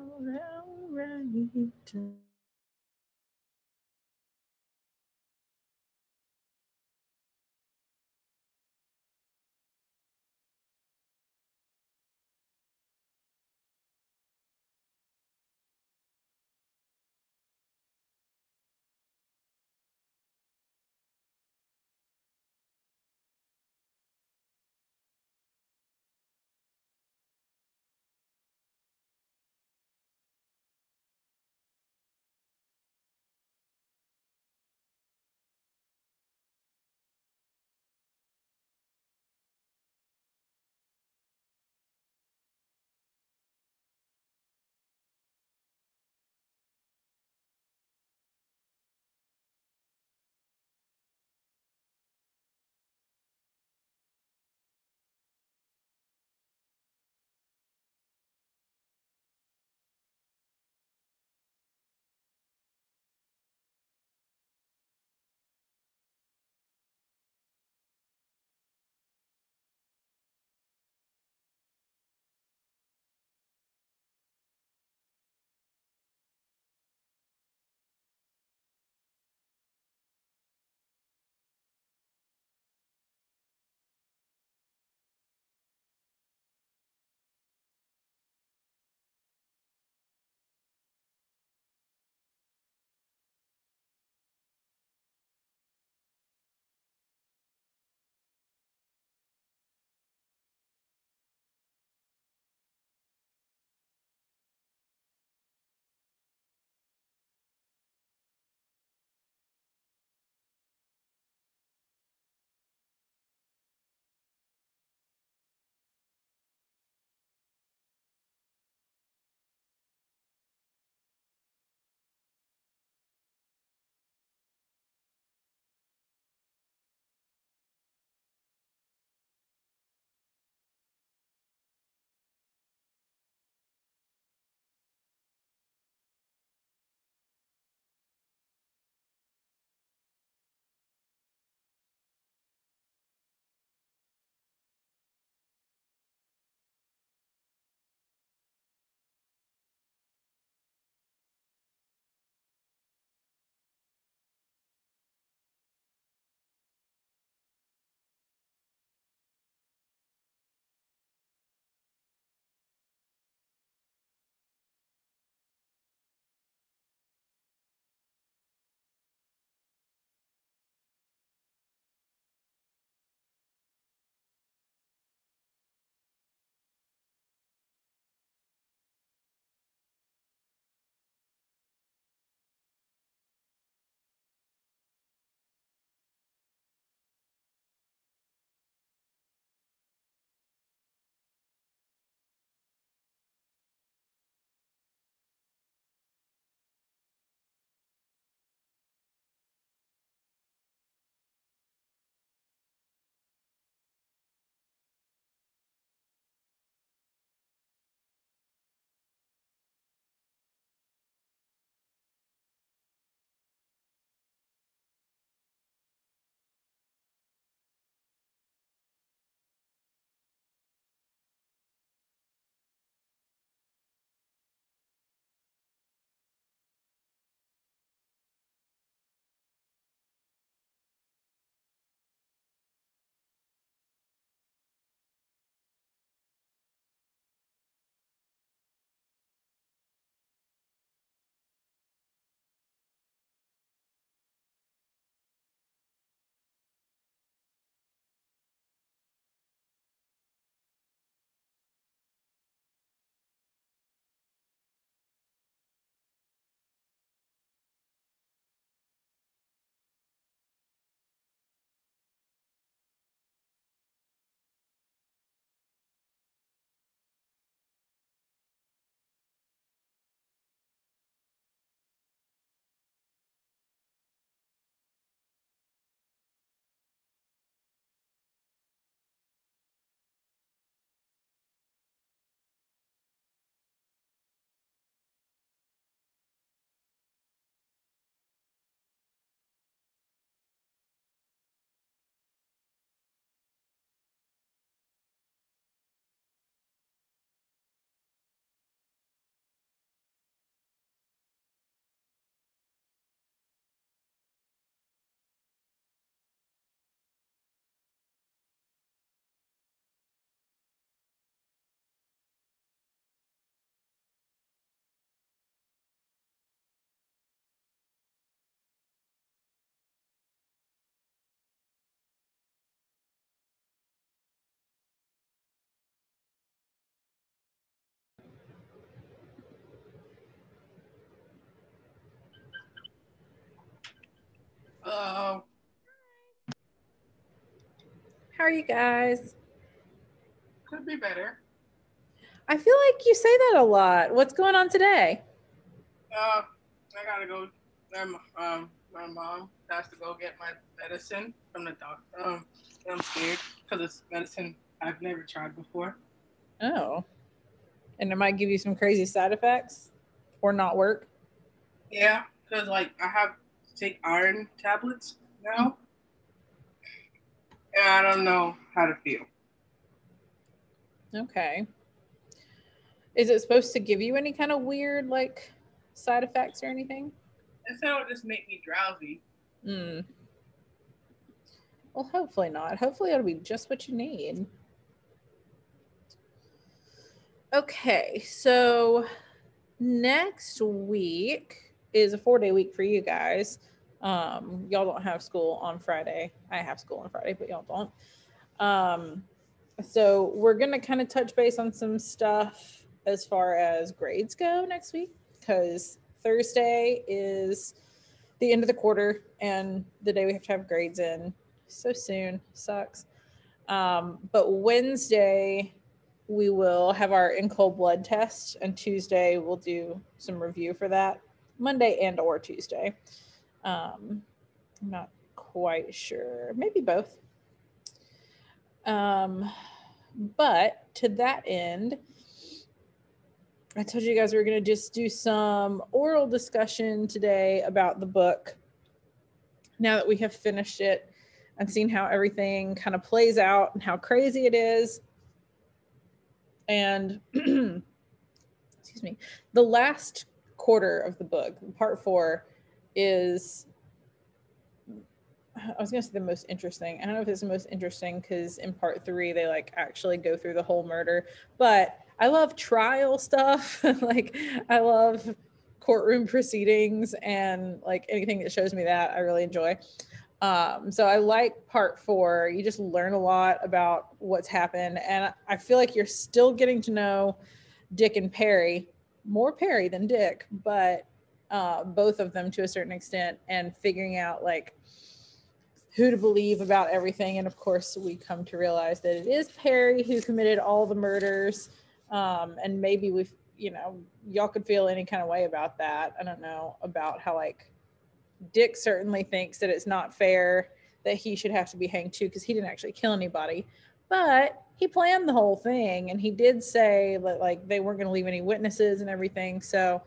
I'm ready to Hello. How are you guys? Could be better. I feel like you say that a lot. What's going on today? I gotta go. My mom has to go get my medicine from the doctor. I'm scared because it's medicine I've never tried before. Oh, and it might give you some crazy side effects or not work. Yeah, because like I have to take iron tablets now, and I don't know how to feel. Okay. Is it supposed to give you any kind of weird like side effects or anything? And so it'll just make me drowsy. Hmm. Well, hopefully not. Hopefully it'll be just what you need. Okay, so next week is a 4-day week for you guys. Y'all don't have school on Friday. I have school on Friday, but y'all don't. Um, so we're gonna kind of touch base on some stuff as far as grades go next week because Thursday is the end of the quarter and the day we have to have grades in so soon. Sucks. But Wednesday we will have our in cold blood test, and Tuesday we'll do some review for that. Monday and or Tuesday. I'm not quite sure. Maybe both. Um, but to that end, I told you guys we were going to just do some oral discussion today about the book now that we have finished it and seen how everything kind of plays out and how crazy it is. And excuse me, the last quarter of the book, part 4, is, I was gonna say the most interesting. I don't know if it's the most interesting because in part 3 they like actually go through the whole murder, but I love trial stuff. Like I love courtroom proceedings and like anything that shows me that I really enjoy. So I like part 4. You just learn a lot about what's happened, and I feel like you're still getting to know Dick and Perry, more Perry than Dick, but both of them to a certain extent, and figuring out like who to believe about everything. And of course, we come to realize that it is Perry who committed all the murders. And maybe we've, y'all could feel any kind of way about that. I don't know about how like Dick certainly thinks that it's not fair that he should have to be hanged too because he didn't actually kill anybody. But he planned the whole thing, and he did say that like they weren't going to leave any witnesses and everything. So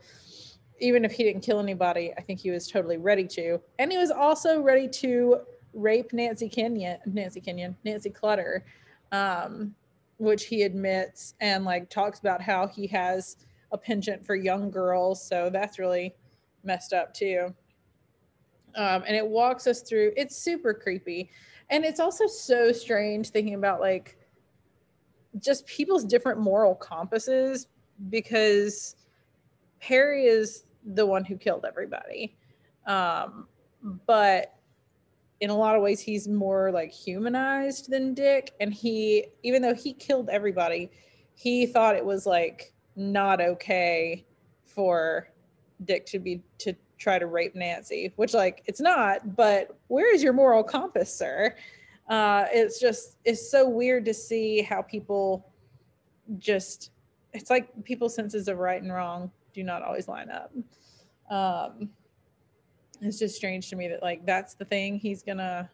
even if he didn't kill anybody, I think he was totally ready to. And he was also ready to rape Nancy Clutter, um, which he admits and like talks about how he has a penchant for young girls. So that's really messed up too. And it walks us through. It's super creepy, and it's also so strange thinking about like just people's different moral compasses because Perry is the one who killed everybody. Um, but in a lot of ways, he's more like humanized than Dick. And he, even though he killed everybody, he thought it was like not okay for Dick to try to rape Nancy, which like it's not. But where is your moral compass, sir? It's just it's so weird to see how people just it's like people's senses of right and wrong do not always line up. Um, it's just strange to me that like that's the thing he's gonna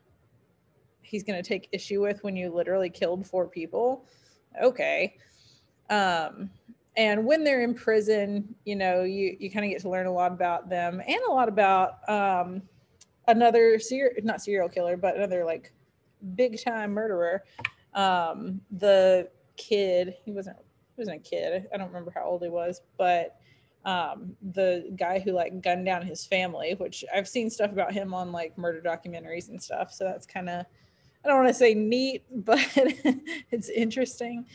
take issue with when you literally killed 4 people. Okay. Um, and when they're in prison, you kind of get to learn a lot about them and a lot about another not serial killer, but another like big time murderer. The kid, he wasn't a kid. I don't remember how old he was, but the guy who like gunned down his family, which I've seen stuff about him on like murder documentaries and stuff. So that's kind of, I don't want to say neat, but it's interesting.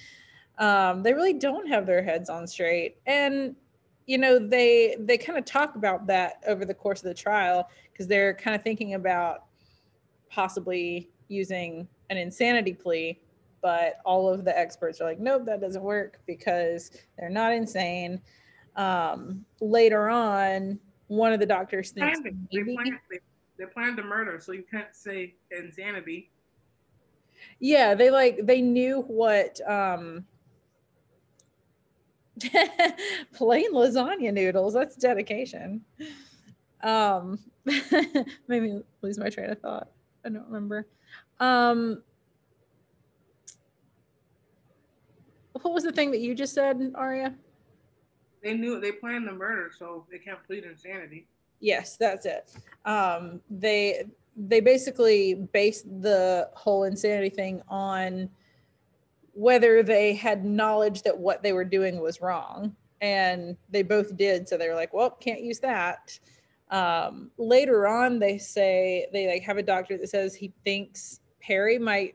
They really don't have their heads on straight, and they kind of talk about that over the course of the trial because they're kind of thinking about possibly using an insanity plea, but all of the experts are like, nope, that doesn't work because they're not insane. Later on, one of the doctors They thinks planned it. They maybe, planned it. They planned the murder, so you can't say insanity. Yeah, they knew what plain lasagna noodles. That's dedication. Made me lose my train of thought. I don't remember. What was the thing that you just said, Aria? They knew they planned the murder, so they can't plead insanity. Yes, that's it. They basically based the whole insanity thing on whether they had knowledge that what they were doing was wrong, and they both did. So they were like, "Well, can't use that." Later on, they say they like have a doctor that says he thinks Perry might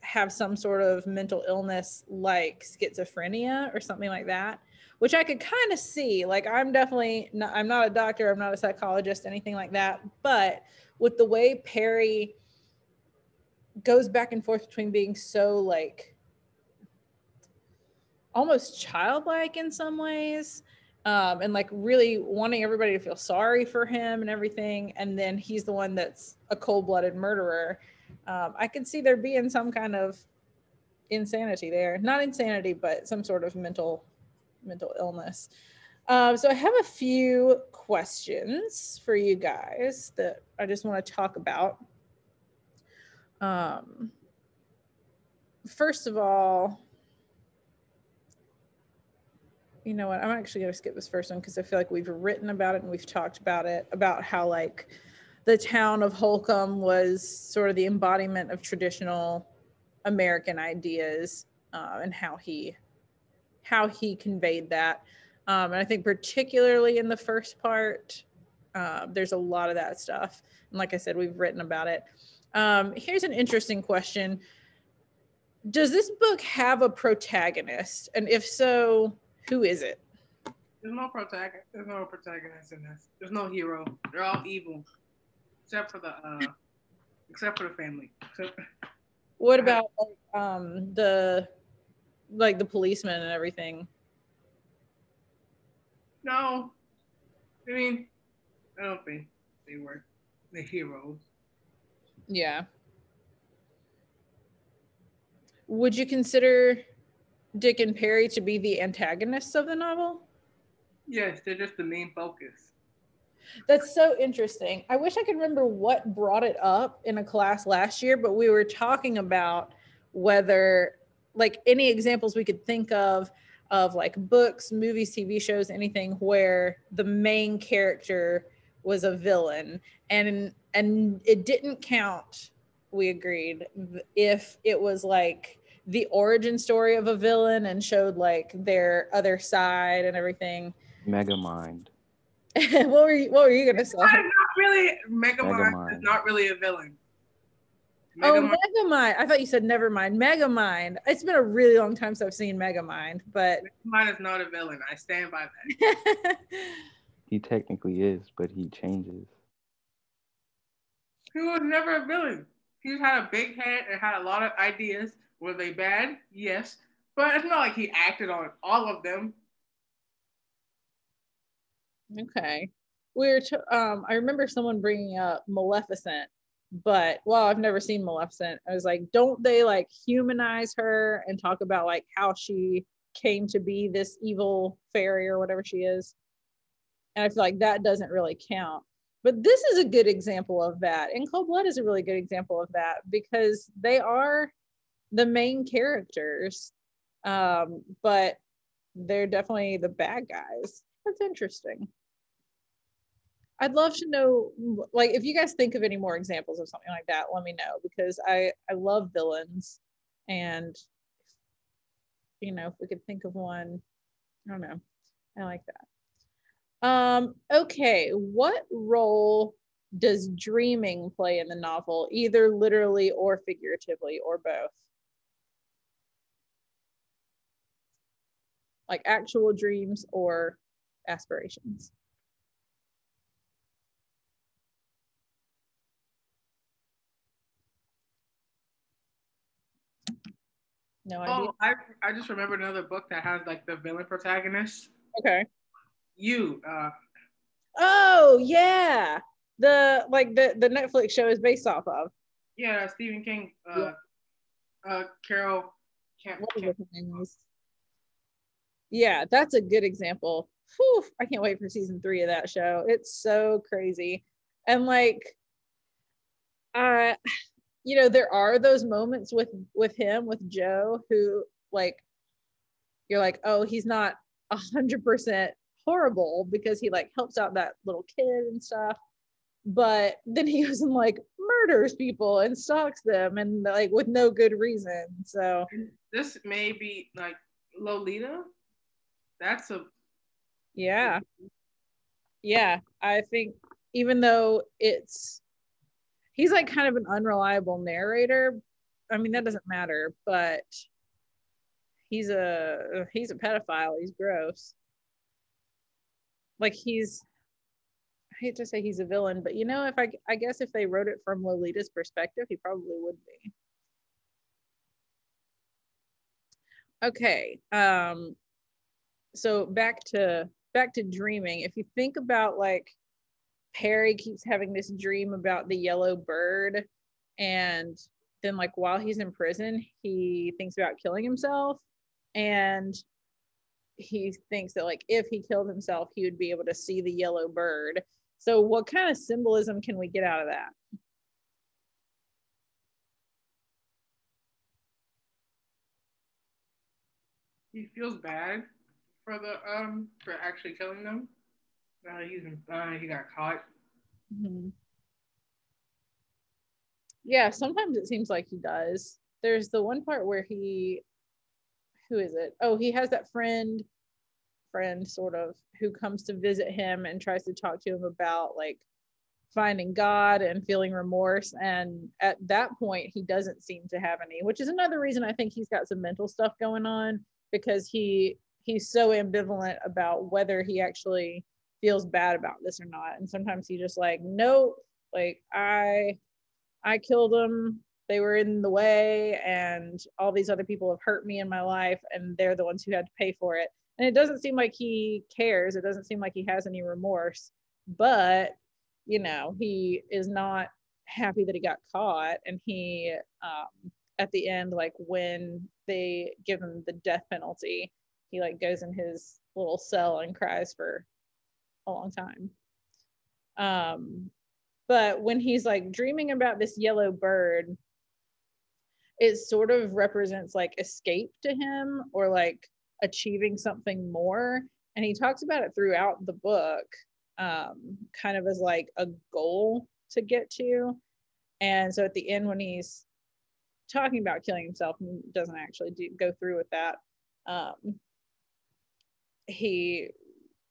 have some sort of mental illness like schizophrenia or something like that, which I could kind of see. Like, I'm definitely not, I'm not a doctor, I'm not a psychologist, anything like that, but with the way Perry goes back and forth between being so like almost childlike in some ways, and like really wanting everybody to feel sorry for him and everything, and then he's the one that's a cold-blooded murderer. I could see there being some kind of insanity there, not insanity, but some sort of mental illness. So I have a few questions for you guys that I just want to talk about. First of all, you know what, I'm actually going to skip this first one because I feel like we've written about it and we've talked about it, about how like the town of Holcomb was sort of the embodiment of traditional American ideas, and how he conveyed that. And I think particularly in the first part, there's a lot of that stuff. And like I said, we've written about it. Here's an interesting question. Does this book have a protagonist? And if so, who is it? There's no protagonist. There's no protagonist in this. There's no hero. They're all evil, except for the family. What about the like the policeman and everything? No, I mean, I don't think they were the heroes. Yeah. Would you consider Dick and Perry to be the antagonists of the novel? Yes, they're just the main focus. That's so interesting. I wish I could remember what brought it up in a class last year, but we were talking about whether, like, any examples we could think of like books, movies, TV shows, anything where the main character was a villain, and it didn't count, we agreed, if it was like the origin story of a villain and showed like their other side and everything. Megamind. What were you gonna say? Not really. Megamind is not really a villain. Megamind. I thought you said Nevermind. Megamind. It's been a really long time since I've seen Megamind, but Megamind is not a villain. I stand by that. He technically is, but he changes. He was never a villain. He had a big head and had a lot of ideas. Were they bad? Yes. But it's not like he acted on all of them. Okay. I remember someone bringing up Maleficent, but I've never seen Maleficent. I was like, don't they like humanize her and talk about like how she came to be this evil fairy or whatever she is? And I feel like that doesn't really count. But this is a good example of that. And Cold Blood is a really good example of that because they are the main characters, but they're definitely the bad guys. That's interesting. I'd love to know, like, if you guys think of any more examples of something like that, let me know, because I love villains, and if we could think of one, I don't know, I like that. Okay, what role does dreaming play in the novel, either literally or figuratively, or both? Like actual dreams or aspirations? No idea. I just remembered another book that has like the villain protagonist. Okay. You. Oh yeah. the Netflix show is based off of. Yeah, Stephen King. Carol can't. What is her name is? Yeah, that's a good example. Whew, I can't wait for season 3 of that show. It's so crazy. And like there are those moments with him, with Joe, who like you're like, oh, he's not 100% horrible because he like helps out that little kid and stuff. But then he goes and like murders people and stalks them and like with no good reason. So this may be like Lolita. That's a yeah. I think even though he's like kind of an unreliable narrator. I mean, that doesn't matter, but he's a pedophile. He's gross. Like I hate to say he's a villain, but if I guess if they wrote it from Lolita's perspective, he probably would be. Okay. So back to dreaming. If you think about like Perry keeps having this dream about the yellow bird, and then like while he's in prison, he thinks about killing himself, and he thinks that like if he killed himself, he would be able to see the yellow bird. So what kind of symbolism can we get out of that? He feels bad for actually killing them. Now he got caught. Mm-hmm. Yeah, sometimes it seems like he does. There's the one part where who is it? Oh, he has that friend sort of who comes to visit him and tries to talk to him about like finding God and feeling remorse, and at that point he doesn't seem to have any, which is another reason I think he's got some mental stuff going on, because he's so ambivalent about whether he actually feels bad about this or not. And sometimes he's just like, nope, like I killed them, they were in the way, and all these other people have hurt me in my life, and they're the ones who had to pay for it. And it doesn't seem like he cares. It doesn't seem like he has any remorse, but he is not happy that he got caught. And he at the end, like when they give him the death penalty, he like goes in his little cell and cries for a long time. But when he's like dreaming about this yellow bird, it sort of represents like escape to him, or like achieving something more. And he talks about it throughout the book, kind of as like a goal to get to. And so at the end, when he's talking about killing himself and doesn't actually go through with that, he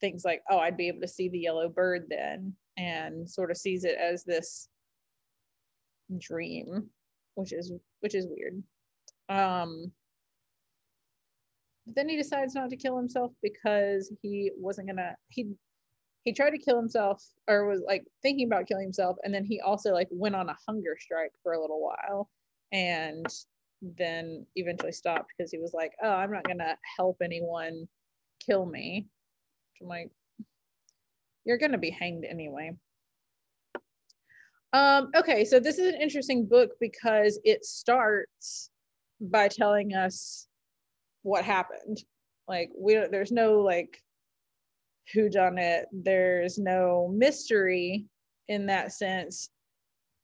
thinks like, oh, I'd be able to see the yellow bird then, and sort of sees it as this dream, which is weird. But then he decides not to kill himself because he wasn't gonna. He tried to kill himself, or was like thinking about killing himself, and then he also like went on a hunger strike for a little while, and then eventually stopped because he was like, oh, I'm not gonna help anyone kill me. I'm like, you're gonna be hanged anyway. Okay, so this is an interesting book because it starts by telling us what happened. Like there's no like whodunit, there's no mystery in that sense,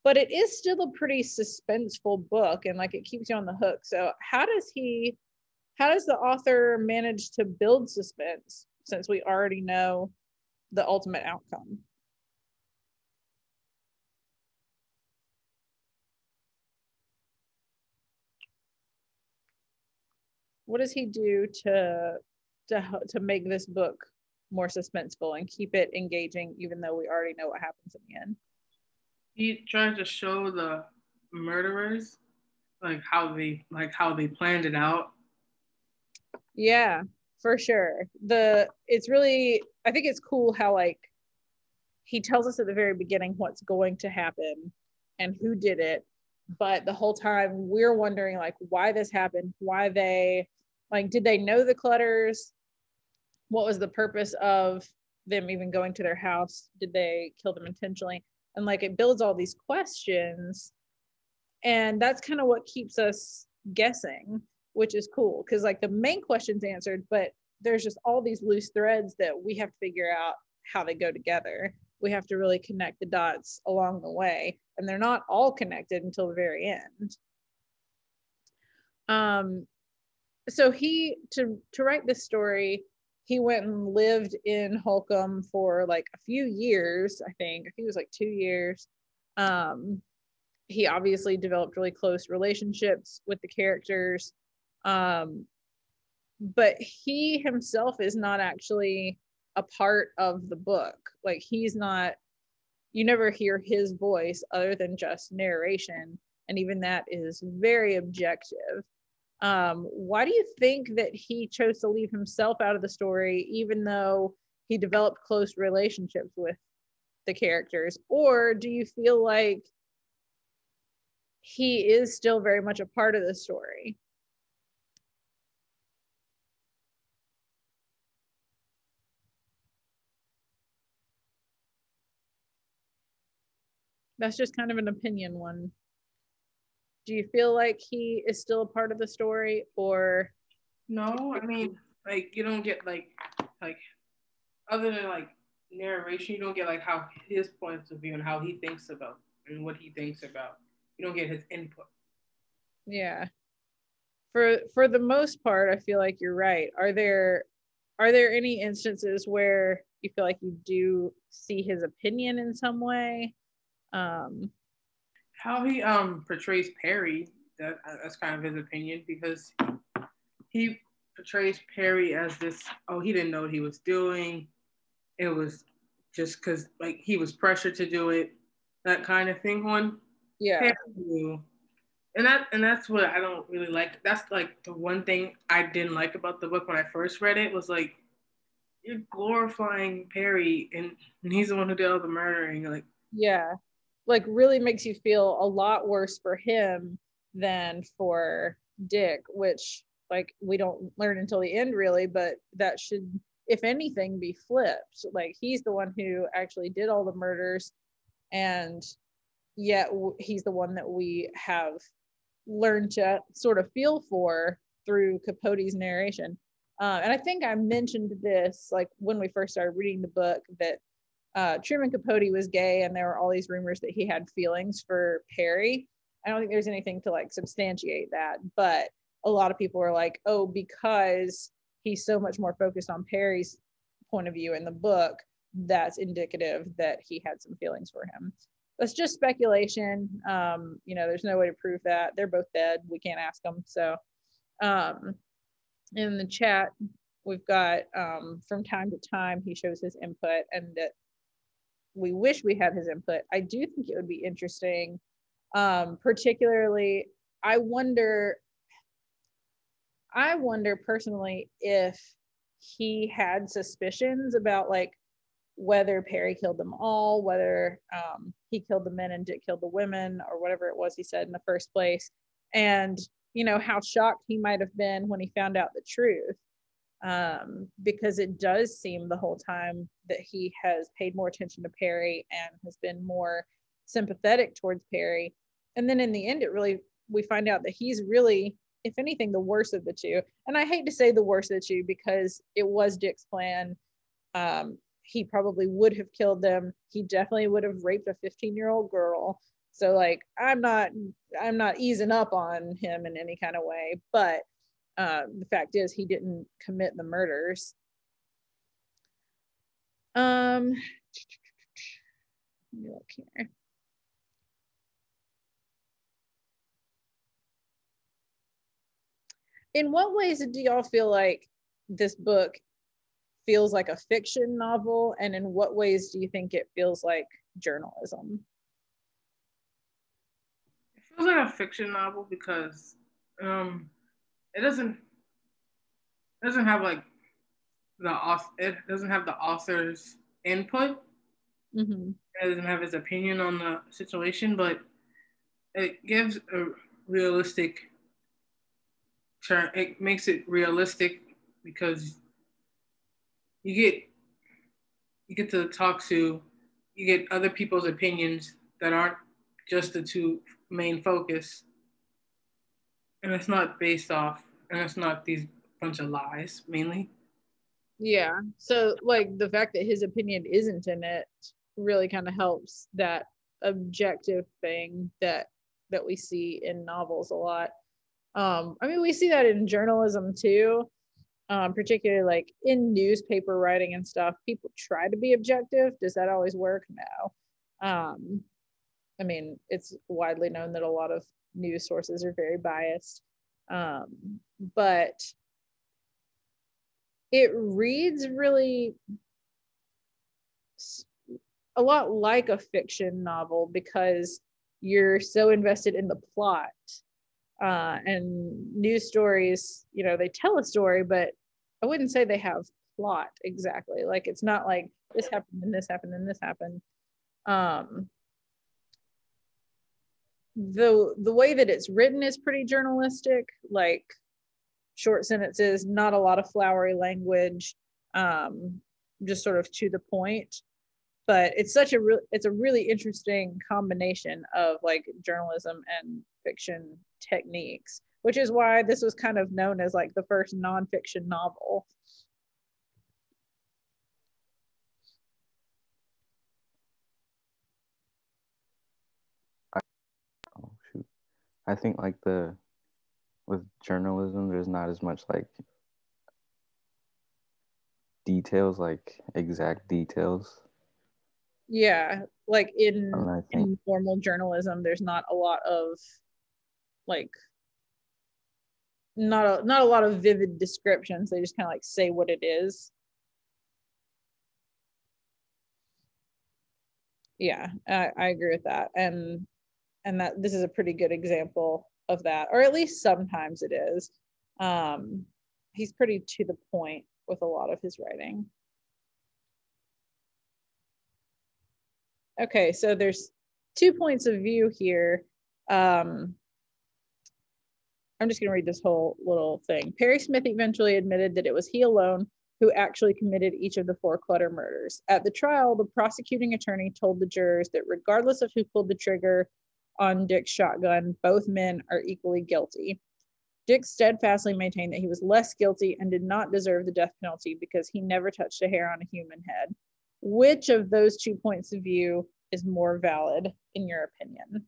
but it is still a pretty suspenseful book, and like it keeps you on the hook. So how does the author manage to build suspense since we already know the ultimate outcome? What does he do to make this book more suspenseful and keep it engaging, even though we already know what happens in the end? He tries to show the murderers like how they planned it out. Yeah, for sure. It's really, I think it's cool how like he tells us at the very beginning what's going to happen and who did it, but the whole time we're wondering like why this happened, why they like, did they know the Clutters? What was the purpose of them even going to their house? Did they kill them intentionally? and like it builds all these questions, and that's kind of what keeps us guessing, which is cool because like the main question's answered, but there's just all these loose threads that we have to figure out how they go together. We have to really connect the dots along the way, and they're not all connected until the very end. So he to write this story, he went and lived in Holcomb for like a few years. I think it was like 2 years. He obviously developed really close relationships with the characters, but he himself is not actually a part of the book. Like he's not, you never hear his voice other than just narration, and even that is very objective. Why do you think that he chose to leave himself out of the story, even though he developed close relationships with the characters? Or do you feel like he is still very much a part of the story? That's just kind of an opinion one. Do you feel like he is still a part of the story, or No, I mean, like you don't get like other than like narration, you don't get like how his points of view and how he thinks about and what he thinks about. You don't get his input. yeah? For the most part, I feel like you're right. Are there any instances where you feel like you do see his opinion in some way? How he portrays Perry, that's kind of his opinion because he portrays Perry as this, oh, he didn't know what he was doing. It was just because like he was pressured to do it, that kind of thing. One, Yeah, Perry knew. And that's what I don't really like. That's like the one thing I didn't like about the book when I first read it was like you're glorifying Perry and he's the one who did all the murdering. Like yeah, like really makes you feel a lot worse for him than for Dick, which like we don't learn until the end really, but that should, if anything, be flipped. Like he's the one who actually did all the murders, and yet he's the one that we have learned to sort of feel for through Capote's narration. And I think I mentioned this like when we first started reading the book, that Truman Capote was gay, and there were all these rumors that he had feelings for Perry. I don't think there's anything to like substantiate that, but a lot of people were like, oh, because he's so much more focused on Perry's point of view in the book, that's indicative that he had some feelings for him. That's just speculation. There's no way to prove that. They're both dead. We can't ask them. So in the chat, we've got from time to time, he shows his input, and that we wish we had his input. I do think it would be interesting. Particularly, I wonder personally if he had suspicions about like whether Perry killed them all, whether he killed the men and Dick killed the women, or whatever it was he said in the first place. And, how shocked he might have been when he found out the truth. Because it does seem the whole time that he has paid more attention to Perry and has been more sympathetic towards Perry. And then in the end, we find out that he's really, if anything, the worst of the two. And I hate to say the worst of the two because it was Dick's plan. He probably would have killed them. He definitely would have raped a 15-year-old girl. So like, I'm not easing up on him in any kind of way, but the fact is he didn't commit the murders. Let me look here. In what ways do y'all feel like this book feels like a fiction novel, and in what ways do you think it feels like journalism? it feels like a fiction novel because it doesn't have like it doesn't have the author's input. Mm-hmm. It doesn't have his opinion on the situation, but it gives a realistic turn. It makes it realistic because you get to talk to you get other people's opinions that aren't just the two main focus, and it's not based off, and it's not these bunch of lies mainly. Yeah. So like the fact that his opinion isn't in it really kind of helps that objective thing that we see in novels a lot. I mean, we see that in journalism too, particularly like in newspaper writing and stuff. People try to be objective. Does that always work? No. I mean, it's widely known that a lot of news sources are very biased, but it reads really a lot like a fiction novel because you're so invested in the plot. And news stories, you know, they tell a story, but I wouldn't say they have plot exactly. Like it's not like this happened and this happened and this happened. The way that it's written is pretty journalistic, like short sentences, not a lot of flowery language, just sort of to the point. But it's it's a really interesting combination of like journalism and fiction techniques, which is why this was kind of known as like the first nonfiction novel. Oh shoot. I think like with journalism, there's not as much like details, like exact details. Yeah, like And I think in formal journalism, there's not a lot of like not a lot of vivid descriptions. They just kind of like say what it is. Yeah, I agree with that, and that this is a pretty good example of that, or at least sometimes it is. He's pretty to the point with a lot of his writing. Okay, so there's 2 points of view here. I'm just going to read this whole little thing. Perry Smith eventually admitted that it was he alone who actually committed each of the 4 Clutter murders. At the trial, the prosecuting attorney told the jurors that regardless of who pulled the trigger on Dick's shotgun, both men are equally guilty. Dick steadfastly maintained that he was less guilty and did not deserve the death penalty because he never touched a hair on a human head. Which of those 2 points of view is more valid, in your opinion?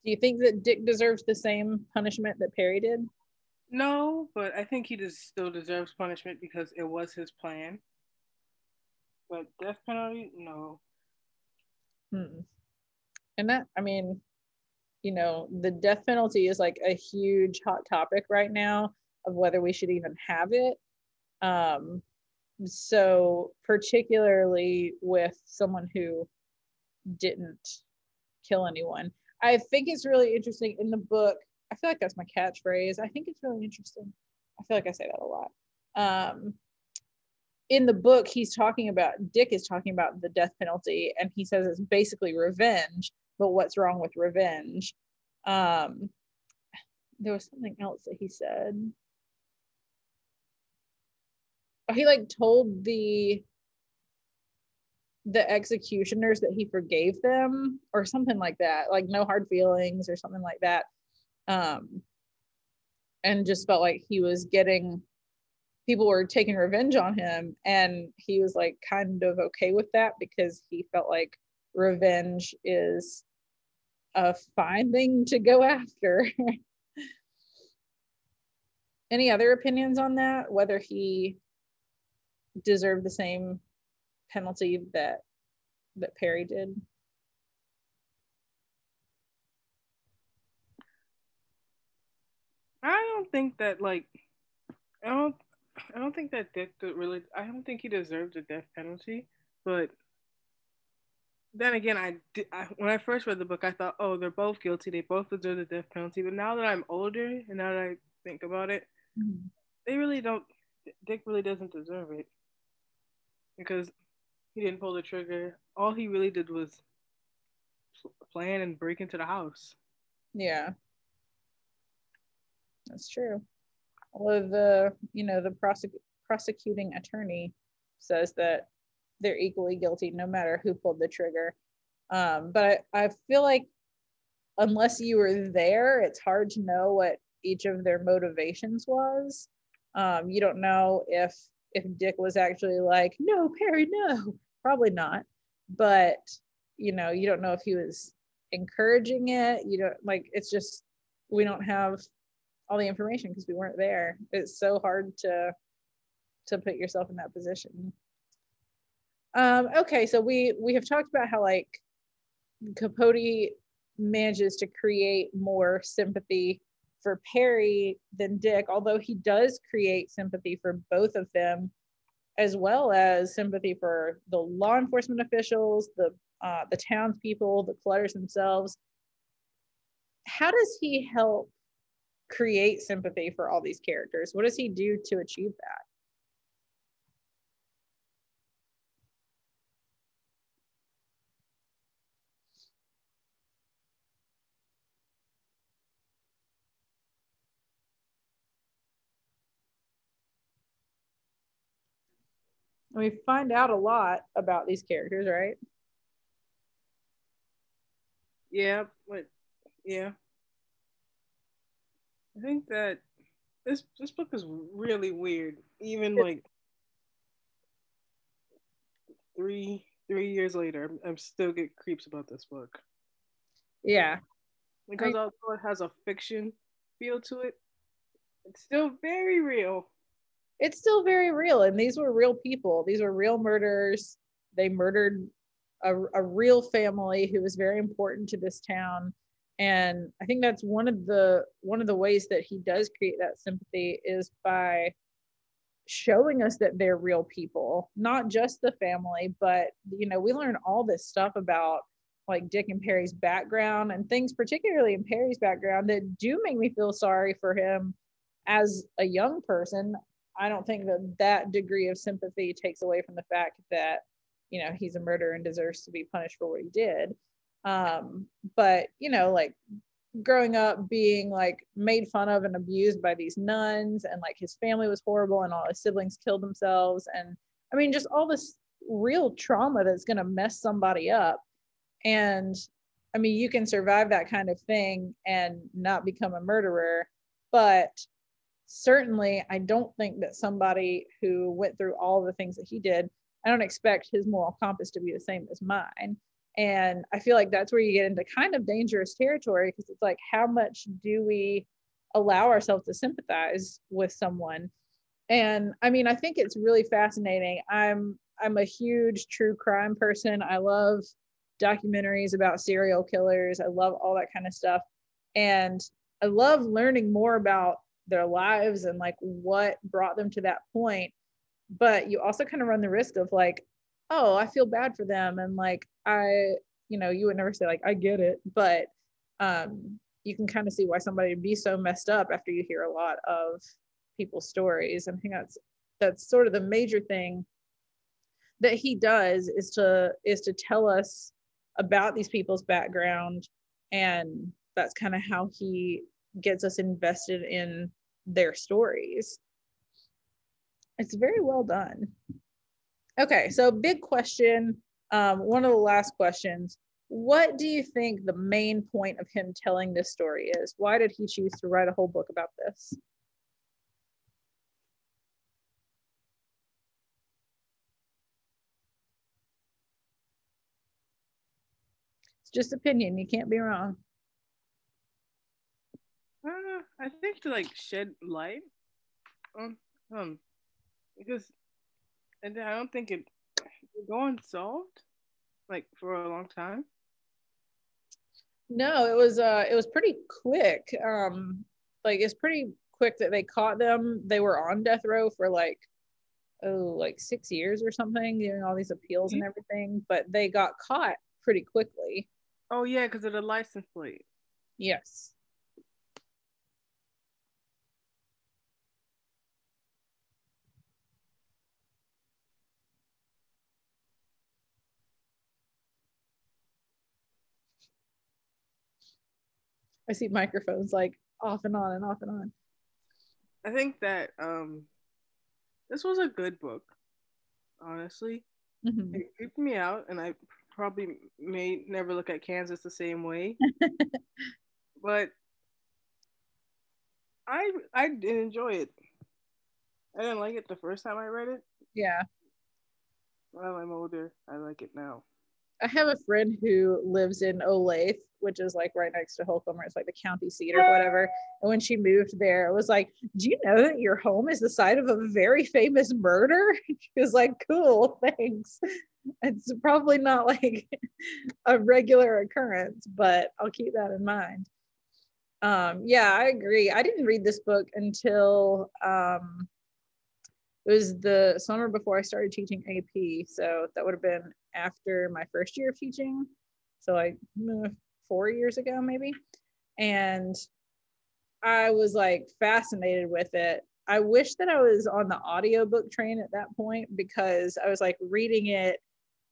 Do you think that Dick deserves the same punishment that Perry did? No, but I think he still deserves punishment because it was his plan. But death penalty, no. And that, I mean, you know, the death penalty is like a huge hot topic right now of whether we should even have it. So particularly with someone who didn't kill anyone. I think it's really interesting in the book. I feel like that's my catchphrase. I think it's really interesting. I feel like I say that a lot. In the book, Dick is talking about the death penalty, and he says it's basically revenge, but what's wrong with revenge? There was something else that he said. He like told the executioners that he forgave them or something like that, like no hard feelings or something like that, and just felt like he was getting, people were taking revenge on him, and he was like kind of okay with that because he felt like revenge is a fine thing to go after. Any other opinions on that, whether he deserved the same penalty that Perry did? I don't think that like I don't I don't think that Dick really. I don't think he deserved the death penalty. But then again, when I first read the book, I thought, oh, they're both guilty. They both deserve the death penalty. But now that I'm older and now that I think about it, they really don't. Dick really doesn't deserve it because he didn't pull the trigger. All he really did was plan and break into the house. Yeah. That's true. Although the prosecuting attorney says that they're equally guilty no matter who pulled the trigger. But I feel like unless you were there, it's hard to know what each of their motivations was. You don't know if Dick was actually like, no, Perry, no, probably not. But you don't know if he was encouraging it. You don't like. It's just we don't have all the information because we weren't there. It's so hard to put yourself in that position. Okay, so we have talked about how like Capote manages to create more sympathy for Perry than Dick, although he does create sympathy for both of them, as well as sympathy for the law enforcement officials, the townspeople, the Clutters themselves. How does he help create sympathy for all these characters? What does he do to achieve that? We find out a lot about these characters, right? Yeah, but yeah, I think that this book is really weird. Even like three years later, I'm still get creeps about this book Yeah. because although it has a fiction feel to it, it's still very real. It's still very real, and these were real people. These were real murders. They murdered a real family who was very important to this town, and I think that's one of the ways that he does create that sympathy is by showing us that they're real people, not just the family, but we learn all this stuff about like Dick and Perry's background and things, particularly in Perry's background, that do make me feel sorry for him as a young person. I don't think that degree of sympathy takes away from the fact that he's a murderer and deserves to be punished for what he did. But like growing up being like made fun of and abused by these nuns, and like his family was horrible and all his siblings killed themselves, and I mean just all this real trauma that's going to mess somebody up. And I mean you can survive that kind of thing and not become a murderer, but certainly I don't think that somebody who went through all the things that he did, I don't expect his moral compass to be the same as mine. And I feel like that's where you get into kind of dangerous territory, because it's like, how much do we allow ourselves to sympathize with someone? And I mean, I think it's really fascinating. I'm a huge true crime person. I love documentaries about serial killers. I love all that kind of stuff. And I love learning more about their lives and like what brought them to that point. But you also kind of run the risk of like, oh, I feel bad for them. And like, you would never say like, I get it. But you can kind of see why somebody would be so messed up after you hear a lot of people's stories. And I think that's sort of the major thing that he does is to tell us about these people's background, and that's kind of how he gets us invested in their stories. It's very well done. Okay, so big question, one of the last questions. What do you think the main point of him telling this story is? Why did he choose to write a whole book about this? It's just opinion. You can't be wrong. I think to like shed light on because and I don't think it go unsolved like for a long time. No, it was pretty quick. Like it's pretty quick that they caught them. They were on death row for like 6 years or something, doing all these appeals and everything, but they got caught pretty quickly. Oh yeah, because of the license plate. Yes. I see microphones like off and on and off and on. I think that this was a good book, honestly. Mhm. It creeped me out, and I probably may never look at Kansas the same way. But I did enjoy it. I didn't like it the first time I read it. Yeah. While I'm older, I like it now. I have a friend who lives in Olathe, which is like right next to Holcomb, it's like the county seat or whatever. And when she moved there, it was like, do you know that your home is the site of a very famous murder? She was like, cool, thanks. It's probably not like a regular occurrence, but I'll keep that in mind. Yeah, I agree. I didn't read this book until it was the summer before I started teaching AP. So that would have been after my first year of teaching. So like 4 years ago, maybe. And I was like fascinated with it. I wish that I was on the audiobook train at that point because I was like reading it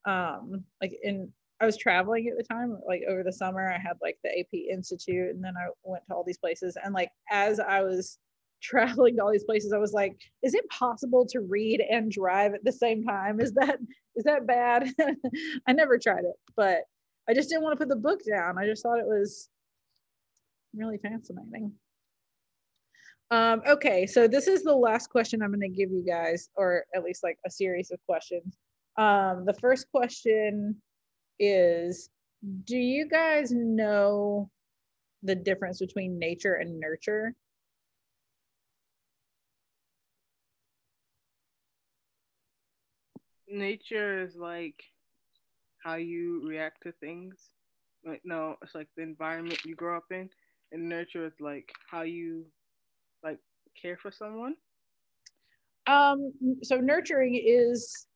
like in I was traveling at the time, like over the summer. I had like the AP Institute, and then I went to all these places. And like as I was traveling to all these places, I was like, is it possible to read and drive at the same time? Is that bad? I never tried it, but I just didn't want to put the book down. I just thought it was really fascinating. Okay, so this is the last question I'm going to give you guys, or at least like a series of questions. The first question is, do you guys know the difference between nature and nurture? Nature is like how you react to things. Like no, it's like the environment you grow up in, and nurture is like how you like care for someone. So nurturing is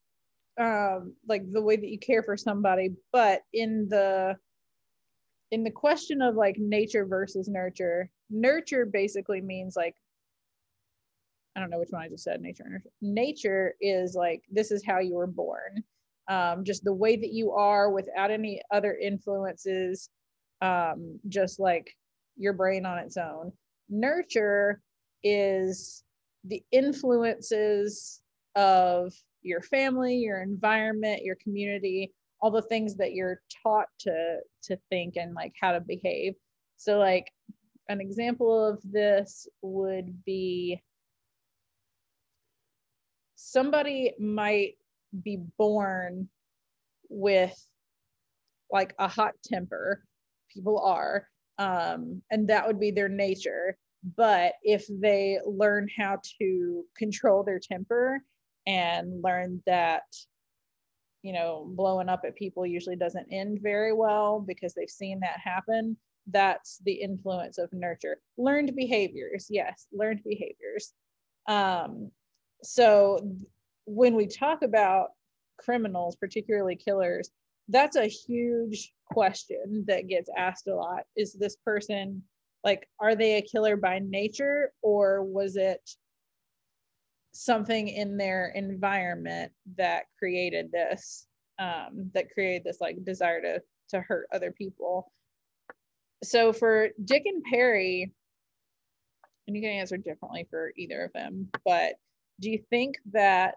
like the way that you care for somebody, but in the question of like nature versus nurture, nurture basically means like, I don't know which one I just said, nature. Nature is like, this is how you were born. Just the way that you are without any other influences, just like your brain on its own. Nurture is the influences of your family, your environment, your community, all the things that you're taught to think and like how to behave. So like an example of this would be somebody might be born with like a hot temper. People are, and that would be their nature. But if they learn how to control their temper and learn that, blowing up at people usually doesn't end very well because they've seen that happen, that's the influence of nurture. Learned behaviors, yes, learned behaviors. um, so when we talk about criminals, particularly killers, that's a huge question that gets asked a lot. Is this person like, are they a killer by nature, or was it something in their environment that created this, like desire to hurt other people? So for Dick and Perry, and you can answer differently for either of them, but do you think that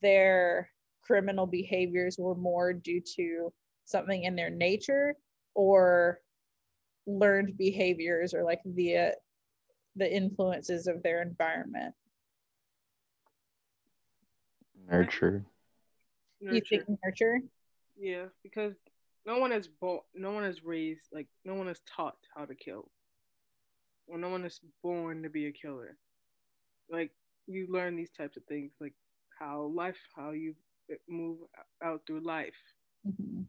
their criminal behaviors were more due to something in their nature, or learned behaviors, or like the influences of their environment? Nurture. You think Nurture. nurture? Yeah, because no one is raised like no one is taught how to kill, or no one is born to be a killer. Like you learn these types of things, like how you move out through life. Mm-hmm.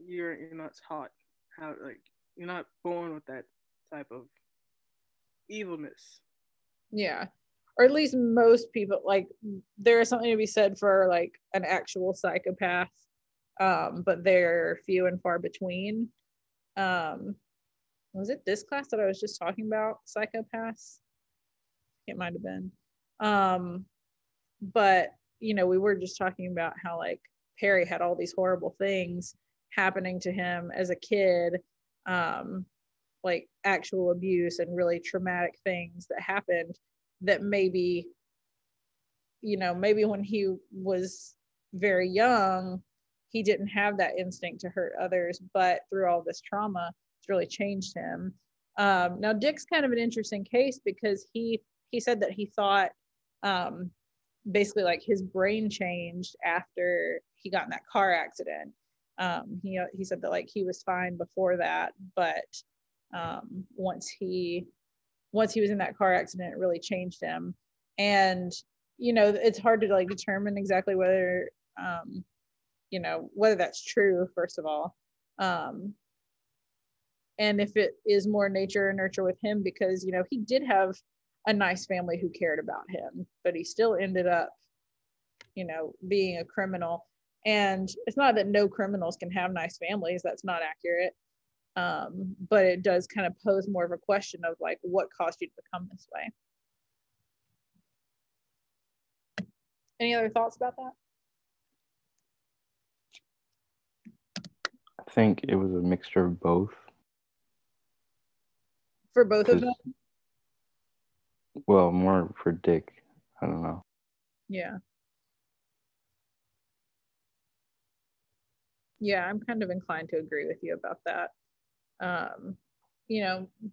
You're not taught how like you're not born with that type of evilness. Yeah, or at least most people, like, there is something to be said for like an actual psychopath, but they're few and far between. um was it this class that I was just talking about psychopaths? It might have been. um but we were just talking about how like Perry had all these horrible things happening to him as a kid, um like actual abuse and really traumatic things that happened that maybe, maybe when he was very young, he didn't have that instinct to hurt others, but through all this trauma, it's really changed him. Now Dick's kind of an interesting case because he said that he thought basically like his brain changed after he got in that car accident. He said that like he was fine before that, but once he was in that car accident, it really changed him. And it's hard to like determine exactly whether whether that's true, first of all, and if it is more nature or nurture with him, because he did have a nice family who cared about him, but he still ended up being a criminal. And it's not that no criminals can have nice families, that's not accurate, but it does kind of pose more of a question of like what caused you to become this way. Any other thoughts about that? I think it was a mixture of both. For both of them? Well, more for Dick. I don't know. Yeah. Yeah, I'm kind of inclined to agree with you about that.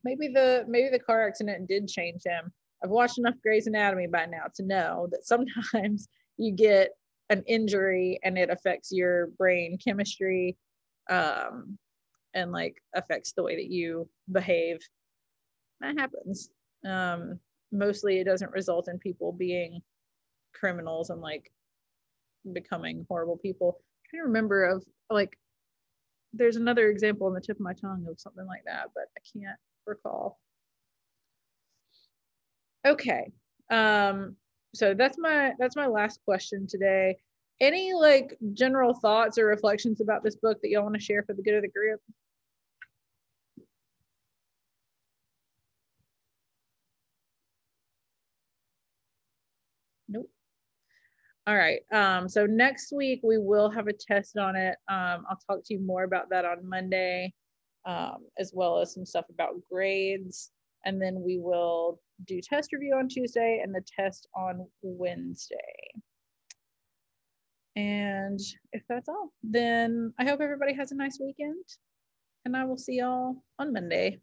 Maybe the car accident did change him. I've watched enough Grey's Anatomy by now to know that sometimes you get an injury and it affects your brain chemistry, and like affects the way that you behave. That happens. Mostly it doesn't result in people being criminals and like becoming horrible people. I'm trying to remember of like, there's another example on the tip of my tongue of something like that, but I can't recall. Okay. So that's my last question today. Any like general thoughts or reflections about this book that y'all want to share for the good of the group? Nope. All right. So next week we will have a test on it. I'll talk to you more about that on Monday, as well as some stuff about grades. And then we will do test review on Tuesday and the test on Wednesday. And if that's all, then I hope everybody has a nice weekend. And I will see y'all on Monday.